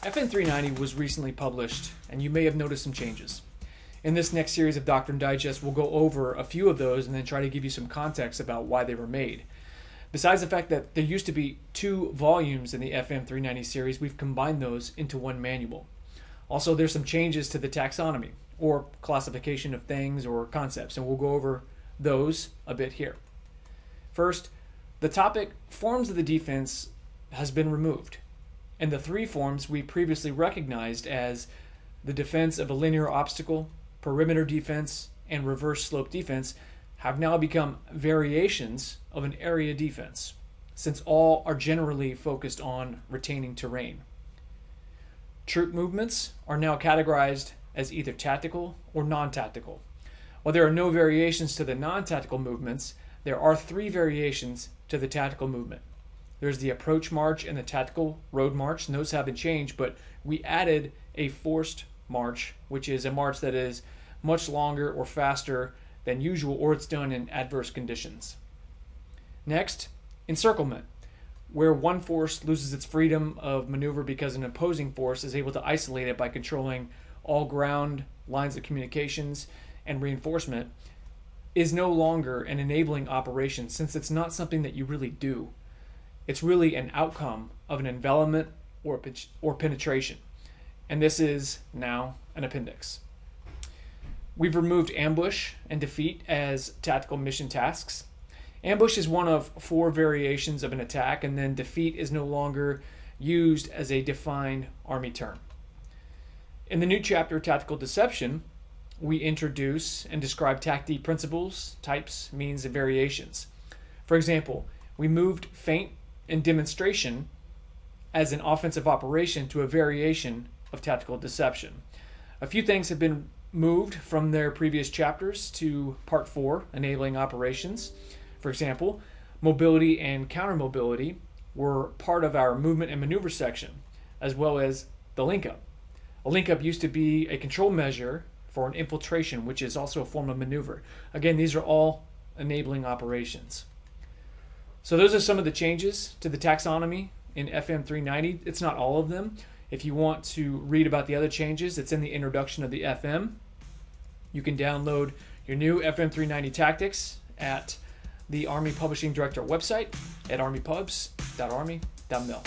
FN 390 was recently published, and you may have noticed some changes. In this next series of Doctrine Digest, we'll go over a few of those and then try to give you some context about why they were made. Besides the fact that there used to be 2 volumes in the FM 390 series, we've combined those into one manual. Also, there's some changes to the taxonomy, or classification of things or concepts, and we'll go over those a bit here. First, the topic forms of the defense has been removed, and the 3 forms we previously recognized as the defense of a linear obstacle, perimeter defense, and reverse slope defense have now become variations of an area defense, since all are generally focused on retaining terrain. Troop movements are now categorized as either tactical or non-tactical. While there are no variations to the non-tactical movements, there are 3 variations to the tactical movement. There's the approach march and the tactical road march, and those haven't changed, but we added a forced march, which is a march that is much longer or faster than usual, or it's done in adverse conditions. Next, encirclement, where one force loses its freedom of maneuver because an opposing force is able to isolate it by controlling all ground, lines of communications, and reinforcement, is no longer an enabling operation, since it's not something that you really do. It's really an outcome of an envelopment or penetration, and this is now an appendix. We've removed ambush and defeat as tactical mission tasks. Ambush is one of 4 variations of an attack, and then defeat is no longer used as a defined Army term. In the new chapter, Tactical Deception, we introduce and describe TACD principles, types, means, and variations. For example, we moved feint and demonstration as an offensive operation to a variation of tactical deception. A few things have been moved from their previous chapters to Part 4, enabling operations. For example, mobility and counter-mobility were part of our movement and maneuver section, as well as the link-up. A link-up used to be a control measure for an infiltration, which is also a form of maneuver. Again, these are all enabling operations. So those are some of the changes to the taxonomy in FM 390. It's not all of them. If you want to read about the other changes, it's in the introduction of the FM. You can download your new FM 390 tactics at the Army Publishing Directorate website at armypubs.army.mil.